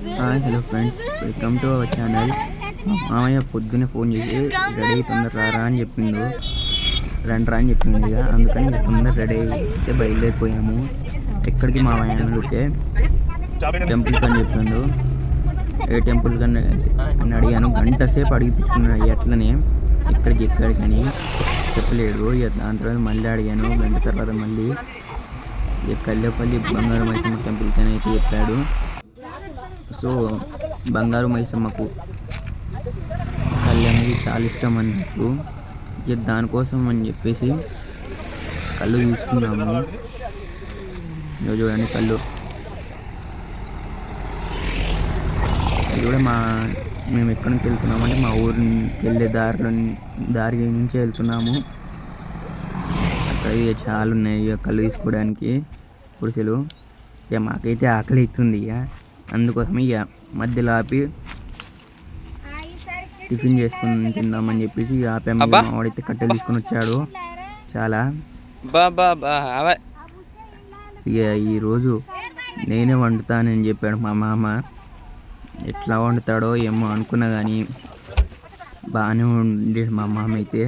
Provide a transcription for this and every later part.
Hello friends, welcome to our channel. మామయ్య పొద్దున్నే phone చేసి రెడీ తొందర రారా అని చెప్పిండు. రండి అని చెప్పిండు. ఇక అందుకని తొందర రెడీ అయితే బయలుదేరిపోయాము. ఎక్కడికి మామయ్య అడిగితే టెంపుల్కి అని చెప్పిండు. ఏ టెంపుల్ కన్నా అని అడిగాను. గంట సేపు అడిగిపించుకున్నాడు ఎట్లనే ఎక్కడికి అని చెప్పలేడు. దాని తర్వాత మళ్ళీ అడిగాను. గంట తర్వాత మళ్ళీ కల్లేపల్లి బంగారు మైసమ్మ టెంపుల్కి అని అయితే చెప్పాడు. సో బంగారు మైసమ్మకు కళ్ళు అనేది చాలా ఇష్టం అన్నట్టు. ఇక దానికోసం అని చెప్పేసి కళ్ళు తీసుకున్నాము. చూడండి కళ్ళు. అది కూడా మేము ఎక్కడి నుంచి వెళ్తున్నామంటే మా ఊరికి వెళ్ళే దారి నుంచి వెళ్తున్నాము. అక్కడ ఇక చాలా ఉన్నాయి ఇక కళ్ళు తీసుకోవడానికి పురుషులు. ఇక మాకైతే ఆకలి అవుతుంది. ఇక అందుకోసం ఇక మధ్యలో ఆపి టిఫిన్ చేసుకుని తిందామని చెప్పేసి ఆపాము. వాడైతే కట్టెలు తీసుకొని వచ్చాడు చాలా. ఇక ఈరోజు నేనే వండుతానని చెప్పాడు మా మామ. ఎట్లా వండుతాడో ఏమో అనుకున్నా కానీ బాగానే ఉండేది మా మామ అయితే.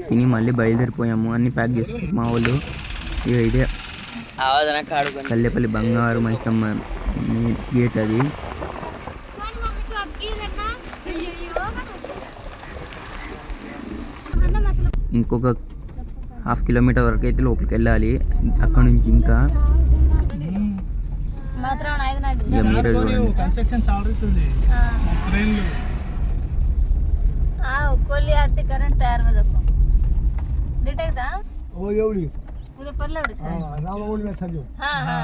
తిని మళ్ళీ బయలుదేరిపోయాము. అన్ని ప్యాక్ చేస్తారు మా వాళ్ళు. ఇదే కల్లేపల్లి బంగారు మైసమ్మ గేట్ అది. ఇంకొక ½ కిలోమీటర్ వరకు అయితే లోపలికి వెళ్ళాలి. అక్కడ నుంచి ఇంకా మీరే చూడండి. करंट तयार में देखो डिटेक्ट था वो एवढी उधर पडला उडे रामागुंड में सजो हां हां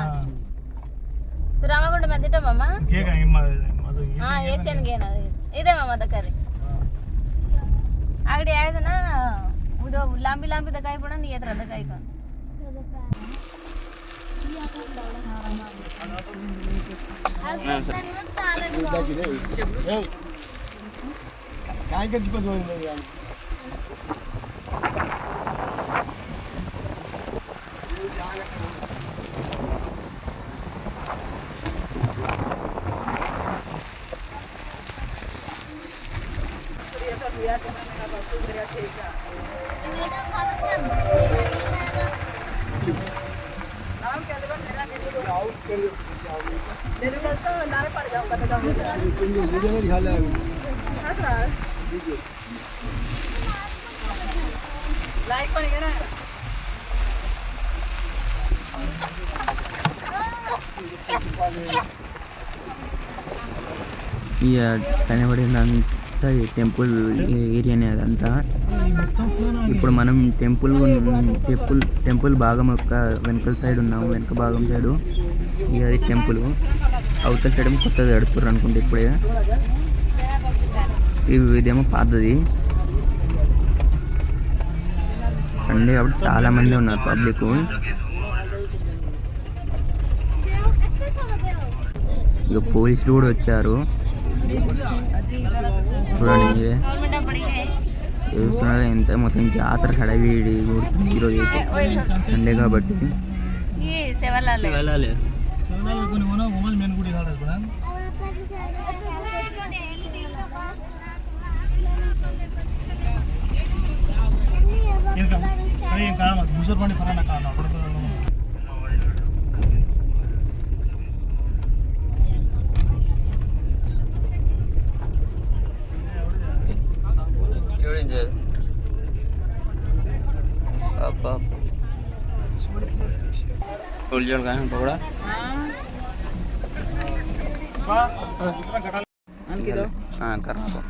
तू रामागुंड में दिटा मामा के काय माझं हां येचन घे ना इधे मामा दकरे आगडी आहे ना उदो लांबी लांबी दकाई पण नाही येत दकाई का काय करची पण लाइक पण घे ना. ఇక కనబడిందంతా టెంపుల్ ఏరియానే అదంతా. ఇప్పుడు మనం టెంపుల్ భాగం యొక్క వెనకల సైడ్ ఉన్నాము. వెనక భాగం సైడు ఇక అది టెంపుల్. అవతల సైడ్ ఏమో కొత్తది కడుతుర్రు అనుకుంటే ఇప్పుడే. ఇదేమో పాతది. సండే కాబట్టి చాలా మంది ఉన్నారు పబ్లిక్. ఇక పోలీసులు కూడా వచ్చారు. చూడండి మీరే చూస్తున్నారు. ఎంత మొత్తం జాతర హడావిడి కొడుతుంది ఈరోజు అయితే సండే కాబట్టి. కర్ణాటక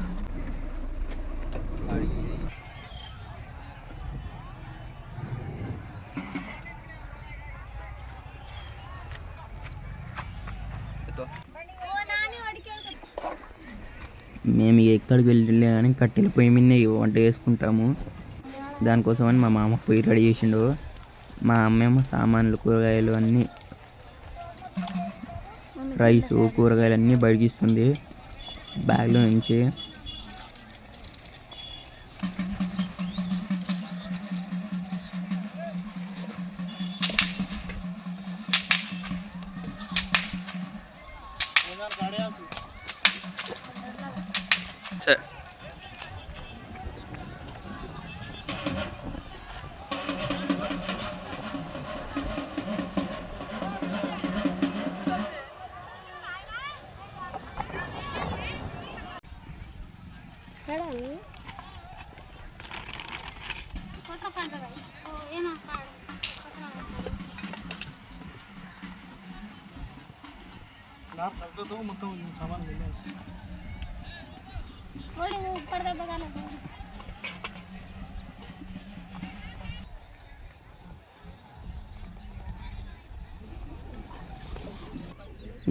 మేము ఎక్కడికి వెళ్ళలే కానీ కట్టెల పొయ్యి మీద వంట చేసుకుంటాము. దానికోసమని మా మామ పొయ్యి రెడీ చేసిండు. మా అమ్మేమో సామాన్లు కూరగాయలు అన్నీ రైసు కూరగాయలు అన్నీ బయటికి ఇస్తుంది బ్యాగ్లో నుంచి.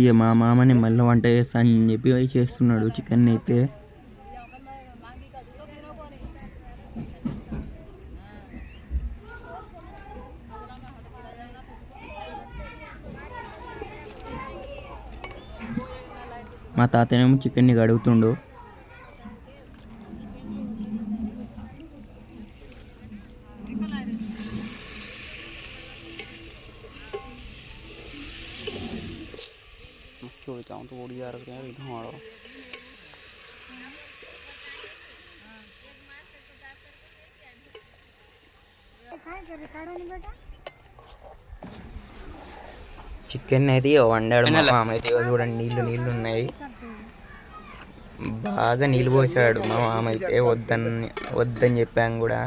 ఇక మా మామని మళ్ళీ వంట చేస్తా అని చెప్పి చేస్తున్నాడు చికెన్ అయితే. మా తాతనేమో చికెన్ని కడుగుతుండు. చికెన్ అయితే వండాడు మా మామ అయితే. చూడండి నీళ్ళు ఉన్నాయి, బాగా నీళ్ళు పోసాడు మా మామ అయితే. వద్దని చెప్పాను కూడా.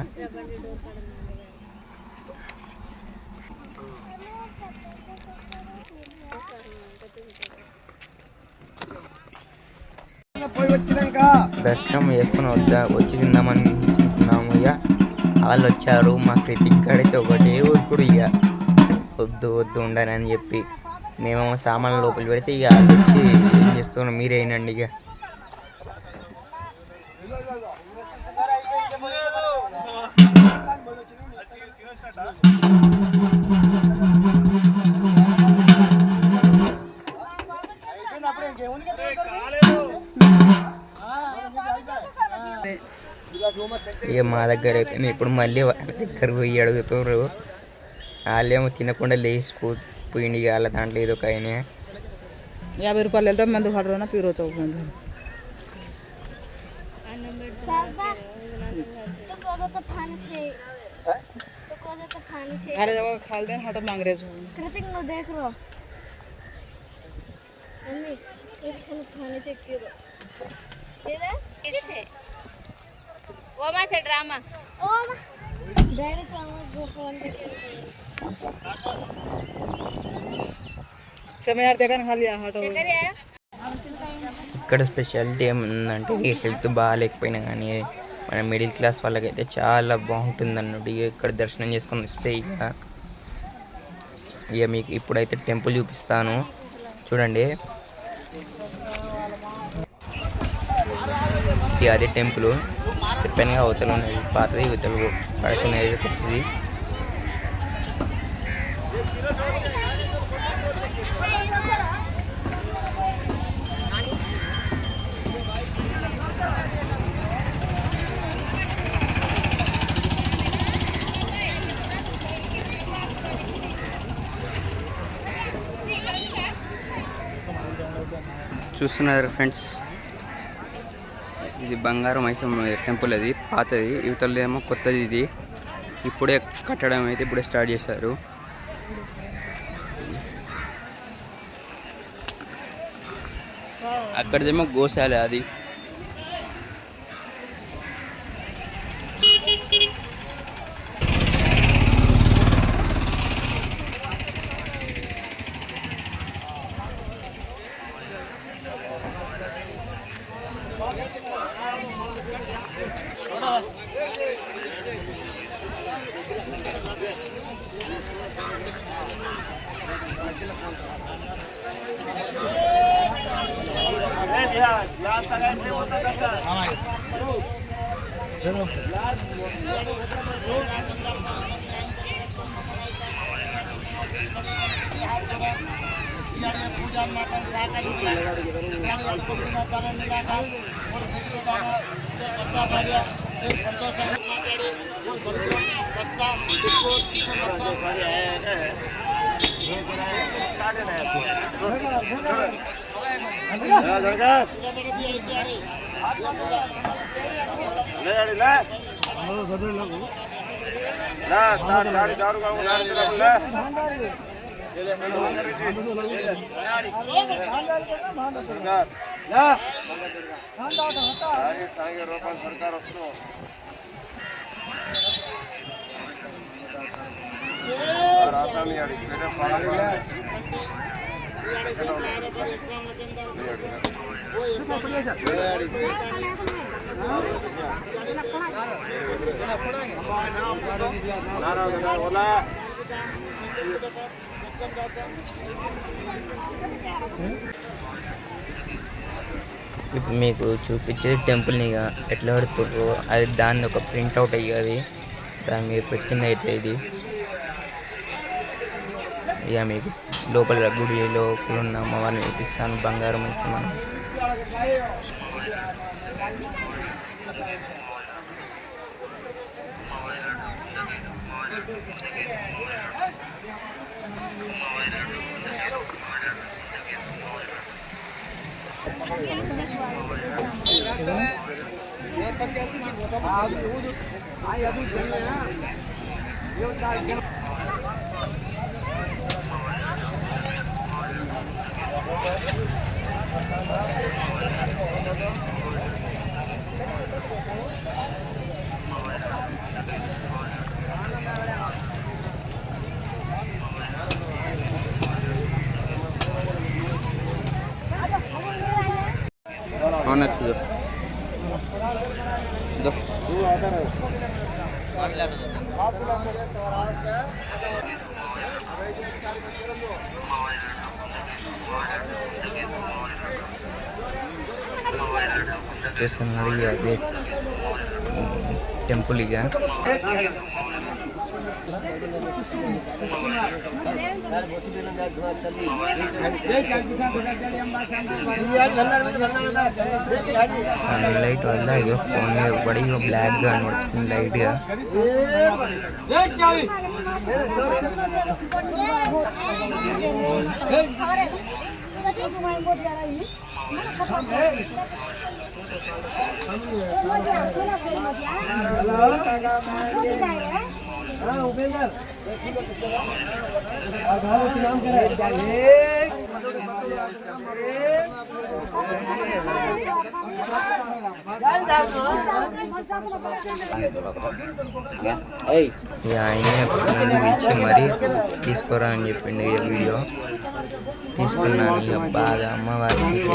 దర్శనం చేసుకుని వచ్చి తిందామనుకున్నాము. ఇక వాళ్ళు వచ్చారు. మా క్రితిక్ గడితే ఒకటే ఊరుకుడు. ఇక వద్దు ఉండనని చెప్పి మేమేమో సామాన్లు లోపల పెడితే ఇక వాళ్ళు వచ్చి ఏం చేస్తున్నాం మీరేనండి. ఇక ఇక మా దగ్గర అయిపోయింది. ఇప్పుడు మళ్ళీ వాళ్ళ దగ్గర పోయి అడుగుతారు. వాళ్ళేమో తినకుండా లేచిపోయింది. వాళ్ళ దాంట్లో ఏదో ఒక ఆయన 50 రూపాయలు వెళ్తాం మందు ఖరీదైనా పీరో చౌక్ మందు अरे जगह खाल देन हट मांग रहे हो कृतिक नो देख रो मम्मी एक फोन खाने चेक करो ये ले किसे थे वो मा से ड्रामा ओ डैडी को वो फोन समय यार देखन खा लिया हटो ఇక్కడ స్పెషాలిటీ ఏముందంటే హెల్త్ బాగాలేకపోయినా కానీ మన మిడిల్ క్లాస్ వాళ్ళకైతే చాలా బాగుంటుంది అన్నట్టు. ఇక్కడ దర్శనం చేసుకొని వస్తే ఇక మీకు ఇప్పుడైతే టెంపుల్ చూపిస్తాను చూడండి. ఇక అదే టెంపుల్ చెప్పాను, అవతల ఉన్నది పాతది, ఇవతలు పడుతున్నది కొత్తది. చూస్తున్నారు ఫ్రెండ్స్, ఇది బంగారు మైసమ్మ టెంపుల్. అది పాతది, యువతలో ఏమో కొత్తది. ఇది ఇప్పుడే కట్టడం అయితే ఇప్పుడే స్టార్ట్ చేశారు. అక్కడదేమో గోశాల. అది ఇప్పుడు మీకు చూపించే టెంపుల్ని ఇక ఎట్లా పెడుతుర్రో అది దాన్ని ఒక ప్రింట్అవుట్ అయ్యేది దాని మీద పెట్టింది అయితే ఇది ఇక మీకు లోపల గుడి లోపల ఉన్న అమ్మవారిని చూపిస్తాను బంగారం వేసి మనం నచ్చదు చేస్తున్నది అదే టెంపుల్ ఇక సన్లైట్ వల్ల ఇక ఫోన్ మీద పడి ఇక బ్లాక్గా కనబడుతుంది లైట్గా उपेंद्र ఆయనే పిలిచి మరీ తీసుకోరా అని చెప్పిండు ఈ వీడియో తీసుకున్నాను ఇక బాగా అమ్మవారికి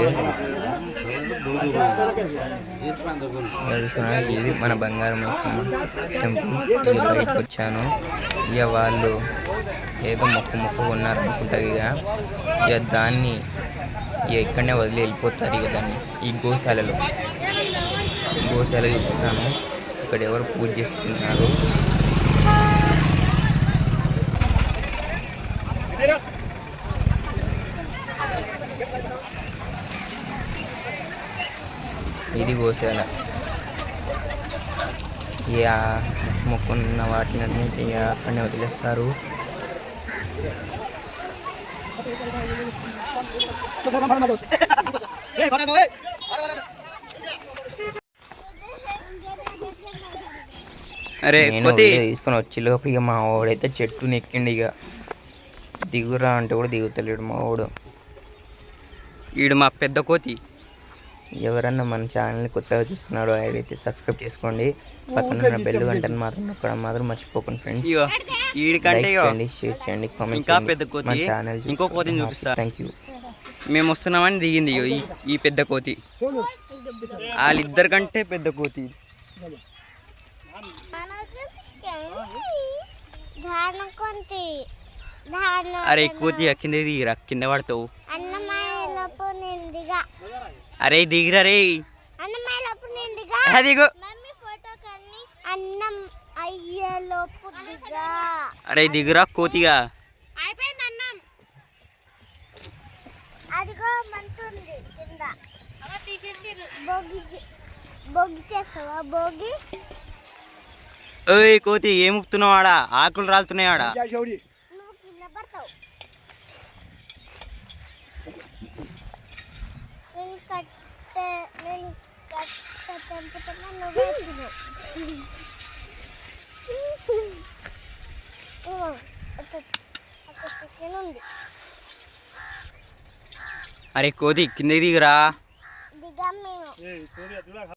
ఇది మన బంగారం టెంపుల్ బయటకు వచ్చాను ఇక వాళ్ళు ఏదో మొక్కు ఉన్నారనుకుంటారు ఇక దాన్ని ఇక ఇక్కడనే వదిలి వెళ్ళిపోతారు ఇక దాన్ని ఈ గోశాల చూపిస్తాను ఇక్కడ ఎవరు పూజ చేస్తున్నారు ఇది గోశాల ఇక మొక్కున్న వాటిని అన్నింటి అక్కడనే వదిలేస్తారు అరే తీసుకొని వచ్చి లోపు ఇక మా వాడైతే చెట్టు నెక్కిండి ఇక దిగురా అంటే కూడా దిగుతలేడు మా వాడు ఈడు మా పెద్ద కోతి ఎవరన్నా మన ఛానల్ని కొత్తగా చూస్తున్నాడో అయితే సబ్స్క్రైబ్ చేసుకోండి పక్కన బెల్ గంటను మాత్రం నొక్కడం మాత్రం మర్చిపోకండి ఫ్రెండ్స్ షేర్ చేయండి కామెంట్ ఛానల్ ఇంకో కోతిని చూపిస్తా థ్యాంక్ యూ మేము వస్తున్నామని దిగింది ఈ పెద్ద కోతి వాళ్ళిద్దరికంటే పెద్ద కోతి అరే కోతి కింద దిగిరా కింద పడతావు అరే దిగిరా రే అన్నమయ్యలోపు నిండుగా అదిగో మమ్మీ ఫోటో కన్ని అన్నం అయ్యేలోపు దిగా అరే దిగురా కోతిగా అయిపోయింది అన్నం అదిగో మంటుంది కింద అలా తీసేసిరు భోగి చేస్తావా భోగి ఓయ్ కోతి ఏం ఉప్పుతున్నావు ఆడ ఆకులు రాలుతున్నాయి ఆడ నువ్వు కింద పడతావు నేను కట్ట తెంపుతున్నా నువ్వే తిను చికెన్ ఉంది అరే కోతి కిందకి దిగురా దిగాం మేము